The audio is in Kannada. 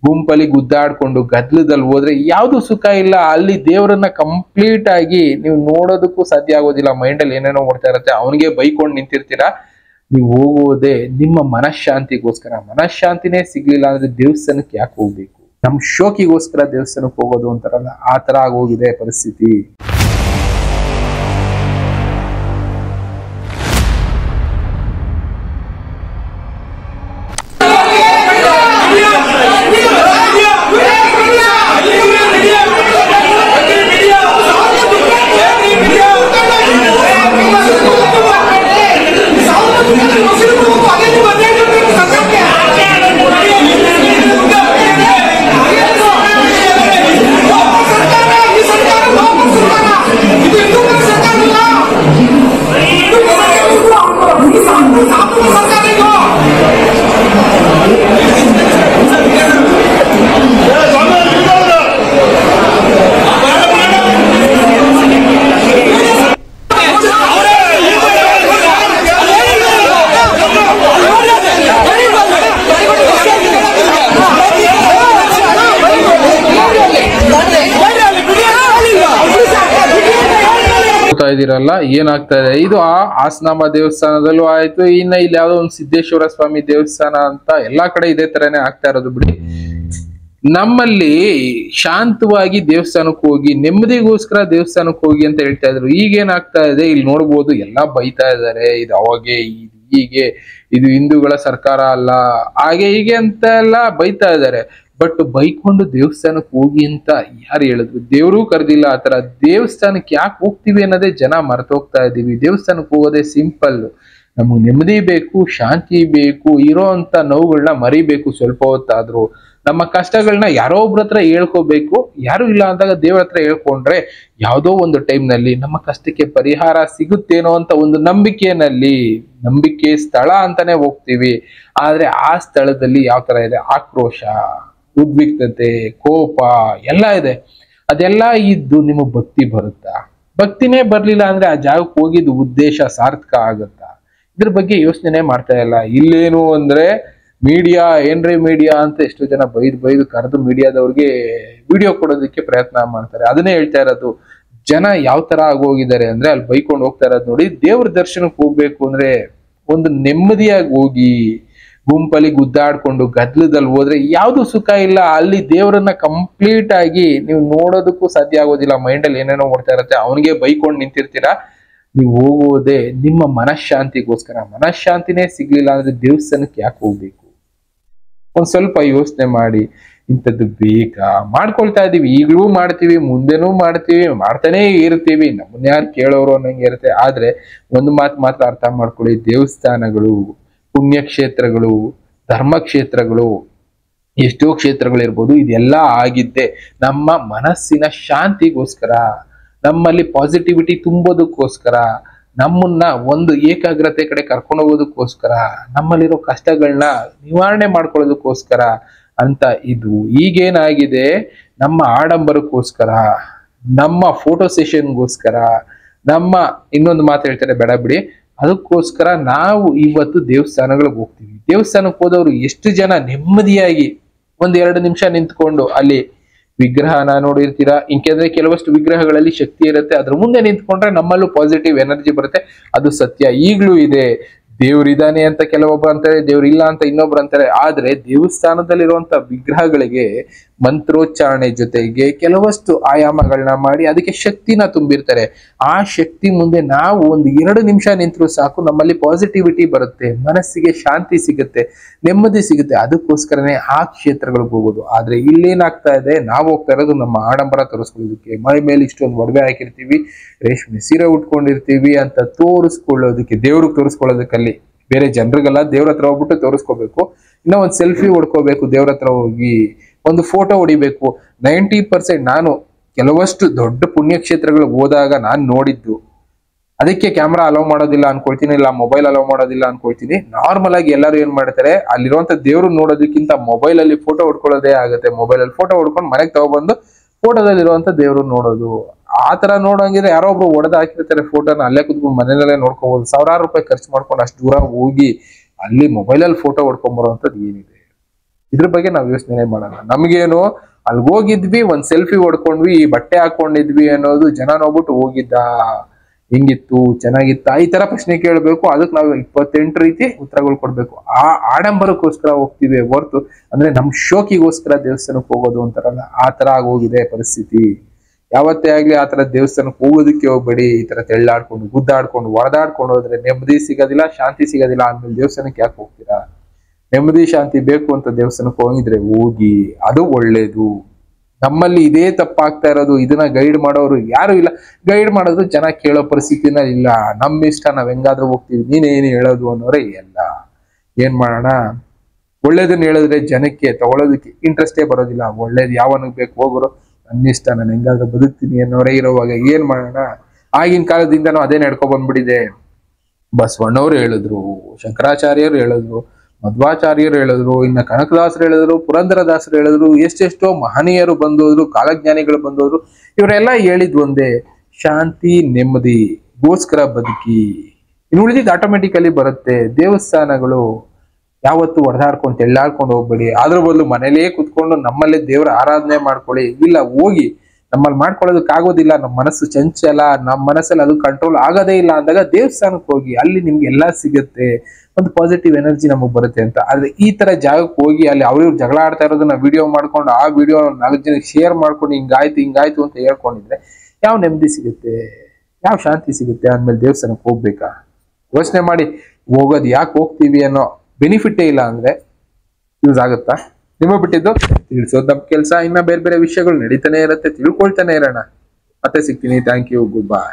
ಗುಂಪಲ್ಲಿ ಗುದ್ದಾಡ್ಕೊಂಡು ಗದ್ದಲದಲ್ಲಿ ಹೋದ್ರೆ ಯಾವ್ದು ಸುಖ ಇಲ್ಲ. ಅಲ್ಲಿ ದೇವರನ್ನ ಕಂಪ್ಲೀಟ್ ಆಗಿ ನೀವು ನೋಡೋದಕ್ಕೂ ಸಾಧ್ಯ ಆಗೋದಿಲ್ಲ. ಮೈಂಡಲ್ಲಿ ಏನೇನೋ ಓಡ್ತಾ ಇರುತ್ತೆ, ಅವನಿಗೆ ಬೈಕೊಂಡು ನಿಂತಿರ್ತೀರಾ. ನೀವು ಹೋಗೋದೇ ನಿಮ್ಮ ಮನಃಶಾಂತಿಗೋಸ್ಕರ. ಮನಃಶಾಂತಿನೇ ಸಿಗ್ಲಿಲ್ಲ ಅಂದ್ರೆ ದೇವಸ್ಥಾನಕ್ಕೆ ಯಾಕೆ ಹೋಗ್ಬೇಕು? ನಮ್ ಶೋಕಿಗೋಸ್ಕರ ದೇವಸ್ಥಾನಕ್ಕೆ ಹೋಗೋದು ಅಂತಾರಲ್ಲ, ಆ ತರ ಆಗೋಗಿದೆ ಪರಿಸ್ಥಿತಿ. ಇದೀರಲ್ಲ ಏನಾಗ್ತಾ ಇದೆ ಇದು ಹಾಸನಾಂಬ ದೇವಸ್ಥಾನದಲ್ಲೂ ಆಯ್ತು, ಇನ್ನ ಇಲ್ಲಿ ಯಾವ್ದೋ ಒಂದು ಸಿದ್ದೇಶ್ವರ ಸ್ವಾಮಿ ದೇವಸ್ಥಾನ ಅಂತ ಎಲ್ಲಾ ಕಡೆ ಇದೇ ತರನೇ ಆಗ್ತಾ ಇರೋದು ಬಿಡಿ. ನಮ್ಮಲ್ಲಿ ಶಾಂತವಾಗಿ ದೇವಸ್ಥಾನಕ್ಕೆ ಹೋಗಿ ನೆಮ್ಮದಿಗೋಸ್ಕರ ದೇವಸ್ಥಾನಕ್ಕೆ ಹೋಗಿ ಅಂತ ಹೇಳ್ತಾ ಇದ್ರು. ಈಗೇನಾಗ್ತಾ ಇದೆ ಇಲ್ಲಿ ನೋಡ್ಬೋದು, ಎಲ್ಲಾ ಬೈತಾ ಇದಾರೆ, ಇದು ಅವಾಗೆ ಹೀಗೆ, ಇದು ಹಿಂದೂಗಳ ಸರ್ಕಾರ ಅಲ್ಲ, ಹಾಗೆ ಹೀಗೆ ಅಂತ ಎಲ್ಲ ಬೈತಾ ಇದಾರೆ. ಬಟ್ ಬೈಕೊಂಡು ದೇವಸ್ಥಾನಕ್ಕೆ ಹೋಗಿ ಅಂತ ಯಾರು ಹೇಳಿದ್ರು? ದೇವ್ರೂ ಕರೆದಿಲ್ಲ. ಆ ತರ ದೇವಸ್ಥಾನಕ್ಕೆ ಯಾಕೆ ಹೋಗ್ತೀವಿ ಅನ್ನೋದೇ ಜನ ಮರ್ತೋಗ್ತಾ ಇದೀವಿ. ದೇವಸ್ಥಾನಕ್ಕೆ ಹೋಗೋದೇ ಸಿಂಪಲ್. ನಮಗ್ ನೆಮ್ಮದಿ ಬೇಕು, ಶಾಂತಿ ಬೇಕು, ಇರೋ ಅಂತ ನೋವುಗಳನ್ನ ಮರಿಬೇಕು. ಸ್ವಲ್ಪ ಹೊತ್ತಾದ್ರು ನಮ್ಮ ಕಷ್ಟಗಳನ್ನ ಯಾರೋ ಒಬ್ರ ಹತ್ರ ಹೇಳ್ಕೋಬೇಕು. ಯಾರು ಇಲ್ಲ ಅಂದಾಗ ದೇವ್ರ ಹತ್ರ ಹೇಳ್ಕೊಂಡ್ರೆ ಯಾವ್ದೋ ಒಂದು ಟೈಮ್ ನಲ್ಲಿ ನಮ್ಮ ಕಷ್ಟಕ್ಕೆ ಪರಿಹಾರ ಸಿಗುತ್ತೇನೋ ಅಂತ ಒಂದು ನಂಬಿಕೆ ಸ್ಥಳ ಅಂತಾನೆ ಹೋಗ್ತೀವಿ. ಆದ್ರೆ ಆ ಸ್ಥಳದಲ್ಲಿ ಯಾವ ತರ ಇದೆ? ಆಕ್ರೋಶ, ಉದ್ವಿಗ್ನತೆ, ಕೋಪ ಎಲ್ಲ ಇದೆ. ಅದೆಲ್ಲ ಇದ್ದು ನಿಮಗ್ ಭಕ್ತಿ ಬರುತ್ತಾ? ಭಕ್ತಿನೇ ಬರ್ಲಿಲ್ಲ ಅಂದ್ರೆ ಆ ಜಾಗಕ್ಕೆ ಹೋಗಿದ್ದು ಉದ್ದೇಶ ಸಾರ್ಥಕ ಆಗುತ್ತಾ? ಇದ್ರ ಬಗ್ಗೆ ಯೋಚನೆ ಮಾಡ್ತಾ ಇಲ್ಲ. ಇಲ್ಲೇನು ಅಂದ್ರೆ ಮೀಡಿಯಾ ಏನ್ರಿ ಮೀಡಿಯಾ ಅಂತ ಎಷ್ಟೋ ಜನ ಬೈದು ಕರೆದು ಮೀಡಿಯಾದವ್ರಿಗೆ ವಿಡಿಯೋ ಕೊಡೋದಕ್ಕೆ ಪ್ರಯತ್ನ ಮಾಡ್ತಾರೆ. ಅದನ್ನೇ ಹೇಳ್ತಾ ಇರೋದು. ಜನ ಯಾವ ತರ ಆಗೋಗಿದ್ದಾರೆ ಅಂದ್ರೆ ಅಲ್ಲಿ ಬೈಕೊಂಡು ಹೋಗ್ತಾ ಇರೋದು ನೋಡಿ. ದೇವ್ರ ದರ್ಶನಕ್ಕೆ ಹೋಗ್ಬೇಕು ಅಂದ್ರೆ ಒಂದು ನೆಮ್ಮದಿಯಾಗಿ ಹೋಗಿ, ಗುಂಪಲ್ಲಿ ಗುದ್ದಾಡ್ಕೊಂಡು ಗದ್ದಲದಲ್ಲಿ ಹೋದ್ರೆ ಯಾವ್ದು ಸುಖ ಇಲ್ಲ. ಅಲ್ಲಿ ದೇವರನ್ನ ಕಂಪ್ಲೀಟ್ ಆಗಿ ನೀವು ನೋಡೋದಕ್ಕೂ ಸಾಧ್ಯ ಆಗೋದಿಲ್ಲ. ಮೈಂಡಲ್ಲಿ ಏನೇನೋ ಓಡ್ತಾ ಇರುತ್ತೆ, ಅವನಿಗೆ ಬೈಕೊಂಡು ನಿಂತಿರ್ತೀರಾ. ನೀವು ಹೋಗೋದೇ ನಿಮ್ಮ ಮನಃಶಾಂತಿಗೋಸ್ಕರ. ಮನಃಶಾಂತಿನೇ ಸಿಗ್ಲಿಲ್ಲ ಅಂದ್ರೆ ದೇವಸ್ಥಾನಕ್ಕೆ ಯಾಕೆ ಹೋಗ್ಬೇಕು? ಒಂದ್ ಸ್ವಲ್ಪ ಯೋಚನೆ ಮಾಡಿ. ಇಂಥದ್ದು ಬೇಕಾ? ಮಾಡ್ಕೊಳ್ತಾ ಇದೀವಿ, ಈಗಲೂ ಮಾಡ್ತೀವಿ, ಮುಂದೆನೂ ಮಾಡ್ತೀವಿ, ಮಾಡ್ತಾನೆ ಇರ್ತೀವಿ. ನಮ್ಮನ್ನ ಯಾರು ಕೇಳೋರು ಅನ್ನಂಗೆ ಇರುತ್ತೆ. ಆದ್ರೆ ಒಂದು ಮಾತು ಮಾತ್ರ ಅರ್ಥ ಮಾಡ್ಕೊಳ್ಳಿ. ದೇವಸ್ಥಾನಗಳು, ಪುಣ್ಯಕ್ಷೇತ್ರಗಳು, ಧರ್ಮಕ್ಷೇತ್ರಗಳು, ಎಷ್ಟೋ ಕ್ಷೇತ್ರಗಳಿರ್ಬೋದು, ಇದೆಲ್ಲ ಆಗಿದ್ದೆ ನಮ್ಮ ಮನಸ್ಸಿನ ಶಾಂತಿಗೋಸ್ಕರ, ನಮ್ಮಲ್ಲಿ ಪಾಸಿಟಿವಿಟಿ ತುಂಬೋದಕ್ಕೋಸ್ಕರ, ನಮ್ಮನ್ನ ಒಂದು ಏಕಾಗ್ರತೆ ಕಡೆ ಕರ್ಕೊಂಡು ಹೋಗೋದಕ್ಕೋಸ್ಕರ, ನಮ್ಮಲ್ಲಿರೋ ಕಷ್ಟಗಳನ್ನ ನಿವಾರಣೆ ಮಾಡ್ಕೊಳ್ಳೋದಕ್ಕೋಸ್ಕರ ಅಂತ. ಇದು ಈಗೇನಾಗಿದೆ, ನಮ್ಮ ಆಡಂಬರಕ್ಕೋಸ್ಕರ, ನಮ್ಮ ಫೋಟೋ ಸೆಷನ್ಗೋಸ್ಕರ, ನಮ್ಮ ಇನ್ನೊಂದು ಮಾತು ಹೇಳ್ತಾರೆ ಬೇಡ ಬಿಡಿ, ಅದಕ್ಕೋಸ್ಕರ ನಾವು ಇವತ್ತು ದೇವಸ್ಥಾನಗಳಿಗೆ ಹೋಗ್ತೀವಿ. ದೇವಸ್ಥಾನಕ್ಕೆ ಹೋದವರು ಎಷ್ಟು ಜನ ನೆಮ್ಮದಿಯಾಗಿ 1-2 ನಿಮಿಷ ನಿಂತ್ಕೊಂಡು ಅಲ್ಲಿ ವಿಗ್ರಹನ ನೋಡಿರ್ತೀರಾ. ಇಂಕೆಂದ್ರೆ ಕೆಲವಷ್ಟು ವಿಗ್ರಹಗಳಲ್ಲಿ ಶಕ್ತಿ ಇರುತ್ತೆ, ಅದ್ರ ಮುಂದೆ ನಿಂತ್ಕೊಂಡ್ರೆ ನಮ್ಮಲ್ಲೂ ಪಾಸಿಟಿವ್ ಎನರ್ಜಿ ಬರುತ್ತೆ. ಅದು ಸತ್ಯ, ಈಗ್ಲೂ ಇದೆ. ದೇವ್ರಿದಾನೆ ಅಂತ ಕೆಲವೊಬ್ರು ಅಂತಾರೆ, ದೇವ್ರಿಲ್ಲ ಅಂತ ಇನ್ನೊಬ್ರು ಅಂತಾರೆ. ಆದ್ರೆ ದೇವಸ್ಥಾನದಲ್ಲಿರುವಂತ ವಿಗ್ರಹಗಳಿಗೆ ಮಂತ್ರೋಚ್ಚಾರಣೆ ಜೊತೆಗೆ ಕೆಲವಷ್ಟು ಆಯಾಮಗಳನ್ನ ಮಾಡಿ ಅದಕ್ಕೆ ಶಕ್ತಿನ ತುಂಬಿರ್ತಾರೆ. ಆ ಶಕ್ತಿ ಮುಂದೆ ನಾವು 1-2 ನಿಮಿಷ ನಿಂತರೂ ಸಾಕು, ನಮ್ಮಲ್ಲಿ ಪಾಸಿಟಿವಿಟಿ ಬರುತ್ತೆ, ಮನಸ್ಸಿಗೆ ಶಾಂತಿ ಸಿಗುತ್ತೆ, ನೆಮ್ಮದಿ ಸಿಗುತ್ತೆ. ಅದಕ್ಕೋಸ್ಕರನೇ ಆ ಕ್ಷೇತ್ರಗಳಿಗೆ ಹೋಗೋದು. ಆದ್ರೆ ಇಲ್ಲೇನಾಗ್ತಾ ಇದೆ, ನಾವು ಹೋಗ್ತಾ ಇರೋದು ನಮ್ಮ ಆಡಂಬರ ತೋರಿಸ್ಕೊಳ್ಳೋದಕ್ಕೆ. ಮೈ ಮೇಲೆ ಇಷ್ಟೊಂದು ಒಡವೆ ಹಾಕಿರ್ತೀವಿ, ರೇಷ್ಮೆ ಸೀರೆ ಉಟ್ಕೊಂಡಿರ್ತೀವಿ ಅಂತ ತೋರಿಸ್ಕೊಳ್ಳೋದಕ್ಕೆ, ದೇವ್ರಿಗೆ ತೋರಿಸ್ಕೊಳ್ಳೋದಕ್ಕಲ್ಲಿ. ಬೇರೆ ಜನರಿಗೆಲ್ಲ ದೇವ್ರ ಹತ್ರ ಹೋಗ್ಬಿಟ್ಟು ತೋರಿಸ್ಕೋಬೇಕು. ಇನ್ನ ಒಂದು ಸೆಲ್ಫಿ ಹೊಡ್ಕೋಬೇಕು, ದೇವ್ರ ಹತ್ರ ಹೋಗಿ ಒಂದು ಫೋಟೋ ಹೊಡಿಬೇಕು. 90% ನಾನು ಕೆಲವಷ್ಟು ದೊಡ್ಡ ಪುಣ್ಯಕ್ಷೇತ್ರಗಳಿಗೆ ಹೋದಾಗ ನಾನು ನೋಡಿದ್ದು, ಅದಕ್ಕೆ ಕ್ಯಾಮ್ರಾ ಅಲೋ ಮಾಡೋದಿಲ್ಲ ಅನ್ಕೊಳ್ತೀನಿ, ಇಲ್ಲ ಮೊಬೈಲ್ ಅಲೋ ಮಾಡೋದಿಲ್ಲ ಅನ್ಕೊಳ್ತೀನಿ. ನಾರ್ಮಲ್ ಆಗಿ ಎಲ್ಲರೂ ಏನ್ ಮಾಡ್ತಾರೆ, ಅಲ್ಲಿರುವಂತ ದೇವ್ರು ನೋಡೋದಕ್ಕಿಂತ ಮೊಬೈಲ್ ಅಲ್ಲಿ ಫೋಟೋ ಹೊಡ್ಕೊಳ್ಳೋದೇ ಆಗುತ್ತೆ. ಮೊಬೈಲ್ ಅಲ್ಲಿ ಫೋಟೋ ಹೊಡ್ಕೊಂಡು ಮನೆಗೆ ತಗೊಬಂದು ಫೋಟೋದಲ್ಲಿರುವಂತ ದೇವ್ರು ನೋಡೋದು. ಆ ತರ ನೋಡಂಗಿದ್ರೆ ಯಾರೋ ಒಬ್ರು ಹೊಡೆದು ಹಾಕಿರ್ತಾರೆ ಫೋಟೋನ, ಅಲ್ಲೇ ಕುತ್ಕೊಂಡು ಮನೆಯಲ್ಲೇ ನೋಡ್ಕೋಬಹುದು. ₹1000 ಖರ್ಚು ಮಾಡ್ಕೊಂಡು ಅಷ್ಟು ದೂರ ಹೋಗಿ ಅಲ್ಲಿ ಮೊಬೈಲಲ್ಲಿ ಫೋಟೋ ಹೊಡ್ಕೊಂಡ್ ಬರುವಂತದ್ದು ಏನಿದೆ? ಇದ್ರ ಬಗ್ಗೆ ನಾವು ಯೋಚನೆ ಮಾಡಲ್ಲ. ನಮ್ಗೇನು ಅಲ್ಲಿ ಹೋಗಿದ್ವಿ, ಒಂದ್ ಸೆಲ್ಫಿ ಹೊಡ್ಕೊಂಡ್ವಿ, ಈ ಬಟ್ಟೆ ಹಾಕೊಂಡಿದ್ವಿ ಅನ್ನೋದು ಜನ ನೋಡ್ಬಿಟ್ಟು ಹೋಗಿದ್ದ, ಹೆಂಗಿತ್ತು, ಚೆನ್ನಾಗಿತ್ತ, ಈ ತರ ಪ್ರಶ್ನೆ ಕೇಳಬೇಕು. ಅದಕ್ಕೆ ನಾವು 28 ರೀತಿ ಉತ್ತರಗಳು ಕೊಡ್ಬೇಕು. ಆ ಆಡಂಬರಕ್ಕೋಸ್ಕರ ಹೋಗ್ತೀವಿ ಹೊರ್ತು ಅಂದ್ರೆ ನಮ್ ಶೋಕಿಗೋಸ್ಕರ ದೇವಸ್ಥಾನಕ್ಕೆ ಹೋಗೋದು ಅಂತಾರಲ್ಲ, ಆ ತರ ಆಗೋಗಿದೆ ಪರಿಸ್ಥಿತಿ. ಯಾವತ್ತೇ ಆಗ್ಲಿ ಆ ತರ ದೇವಸ್ಥಾನಕ್ಕೆ ಹೋಗೋದಕ್ಕೆ ಹೋಗ್ಬೇಡಿ. ಈ ತರ ತೆಳ್ಳಾಡ್ಕೊಂಡು ಗುದ್ದಾಡ್ಕೊಂಡು ಹೊಡೆದಾಡ್ಕೊಂಡು ಹೋದ್ರೆ ನೆಮ್ಮದಿ ಸಿಗೋದಿಲ್ಲ, ಶಾಂತಿ ಸಿಗೋದಿಲ್ಲ. ಆಮೇಲೆ ದೇವಸ್ಥಾನಕ್ಕೆ ಯಾಕೆ ಹೋಗ್ತೀರಾ? ನೆಮ್ಮದಿ ಶಾಂತಿ ಬೇಕು ಅಂತ ದೇವಸ್ಥಾನಕ್ಕೆ ಹೋಗಿದ್ರೆ ಹೋಗಿ, ಅದು ಒಳ್ಳೇದು. ನಮ್ಮಲ್ಲಿ ಇದೇ ತಪ್ಪಾಗ್ತಾ ಇರೋದು. ಇದನ್ನ ಗೈಡ್ ಮಾಡೋರು ಯಾರು ಇಲ್ಲ. ಗೈಡ್ ಮಾಡೋದು ಜನ ಕೇಳೋ ಪರಿಸ್ಥಿತಿನ ಇಲ್ಲ. ನಮ್ಮ ಇಷ್ಟ, ನಾವ್ ಹೆಂಗಾದ್ರೂ ಹೋಗ್ತೀವಿ, ನೀನೇನು ಹೇಳೋದು ಅನ್ನೋರೇ ಎಲ್ಲ. ಏನ್ ಮಾಡೋಣ? ಒಳ್ಳೇದನ್ನ ಹೇಳಿದ್ರೆ ಜನಕ್ಕೆ ತಗೊಳ್ಳೋದಕ್ಕೆ ಇಂಟ್ರೆಸ್ಟೇ ಬರೋದಿಲ್ಲ. ಒಳ್ಳೇದು ಯಾವನಿಗೆ ಬೇಕು ಹೋಗೋರು, ನನ್ನ ಇಷ್ಟ, ನಾನು ಹೆಂಗಾದ್ರೂ ಬದುಕ್ತೀನಿ ಅನ್ನೋರೇ ಇರೋವಾಗ ಏನ್ ಮಾಡೋಣ? ಆಗಿನ ಕಾಲದಿಂದನೂ ಅದೇ ನಡ್ಕೊ ಬಂದ್ಬಿಟ್ಟಿದೆ. ಬಸವಣ್ಣವ್ರು ಹೇಳಿದ್ರು, ಶಂಕರಾಚಾರ್ಯರು ಹೇಳಿದ್ರು, ಮಧ್ವಾಚಾರ್ಯರು ಹೇಳಿದ್ರು, ಇನ್ನ ಕನಕದಾಸರು ಹೇಳಿದ್ರು, ಪುರಂದರದಾಸರು ಹೇಳಿದ್ರು, ಎಷ್ಟೆಷ್ಟೋ ಮಹನೀಯರು ಬಂದೋದ್ರು, ಕಾಲಜ್ಞಾನಿಗಳು ಬಂದೋದ್ರು. ಇವರೆಲ್ಲ ಹೇಳಿದ್ ಒಂದೇ, ಶಾಂತಿ ನೆಮ್ಮದಿಗೋಸ್ಕರ ಬದುಕಿ. ಇನ್ನು ಉಳಿದಿದ್ದು ಆಟೋಮೆಟಿಕಲಿ ಬರುತ್ತೆ. ದೇವಸ್ಥಾನಗಳು ಯಾವತ್ತು ಹೊಡೆದಾಡ್ಕೊಂಡು ತೆಳ್ಳಾಡ್ಕೊಂಡು ಹೋಗ್ಬೇಡಿ. ಅದ್ರ ಬದಲು ಮನೇಲೇ ಕುತ್ಕೊಂಡು ನಮ್ಮಲ್ಲೇ ದೇವರ ಆರಾಧನೆ ಮಾಡ್ಕೊಳ್ಳಿ. ಇಲ್ಲ ಹೋಗಿ, ನಮ್ಮಲ್ಲಿ ಮಾಡ್ಕೊಳ್ಳೋದಕ್ಕಾಗೋದಿಲ್ಲ, ನಮ್ಮ ಮನಸ್ಸು ಚಂಚಲ, ನಮ್ಮ ಮನಸ್ಸಲ್ಲಿ ಅದು ಕಂಟ್ರೋಲ್ ಆಗೋದೇ ಇಲ್ಲ ಅಂದಾಗ ದೇವಸ್ಥಾನಕ್ಕೆ ಹೋಗಿ, ಅಲ್ಲಿ ನಿಮ್ಗೆ ಎಲ್ಲ ಸಿಗುತ್ತೆ, ಒಂದು ಪಾಸಿಟಿವ್ ಎನರ್ಜಿ ನಮಗ್ ಬರುತ್ತೆ ಅಂತ. ಆದ್ರೆ ಈ ತರ ಜಾಗಕ್ಕೆ ಹೋಗಿ ಅಲ್ಲಿ ಅವ್ರಿವ್ರು ಜಗಳ ಆಡ್ತಾ ಇರೋದನ್ನ ವಿಡಿಯೋ ಮಾಡ್ಕೊಂಡು, ಆ ವಿಡಿಯೋ 4 ಜನಕ್ಕೆ ಶೇರ್ ಮಾಡ್ಕೊಂಡು ಹಿಂಗಾಯ್ತು ಅಂತ ಹೇಳ್ಕೊಂಡಿದ್ರೆ ಯಾವ ನೆಮ್ಮದಿ ಸಿಗುತ್ತೆ, ಯಾವ ಶಾಂತಿ ಸಿಗುತ್ತೆ? ಅಂದ್ಮೇಲೆ ದೇವಸ್ಥಾನಕ್ಕೆ ಹೋಗ್ಬೇಕಾ? ಯೋಚನೆ ಮಾಡಿ. ಹೋಗೋದು ಯಾಕೆ ಹೋಗ್ತೀವಿ ಅನ್ನೋ ಬೆನಿಫಿಟೇ ಇಲ್ಲ ಅಂದ್ರೆ ಯೂಸ್ ಆಗುತ್ತಾ? ನಿಮ್ಮ ಬಿಟ್ಟಿದ್ದು ತಿಳಿಸೋದು ನಮ್ಮ ಕೆಲಸ. ಇನ್ನ ಬೇರೆ ಬೇರೆ ವಿಷಯಗಳು ನಡೀತಾನೆ ಇರುತ್ತೆ, ತಿಳ್ಕೊಳ್ತಾನೆ ಇರೋಣ. ಮತ್ತೆ ಸಿಗ್ತೀನಿ. Thank you, good bye.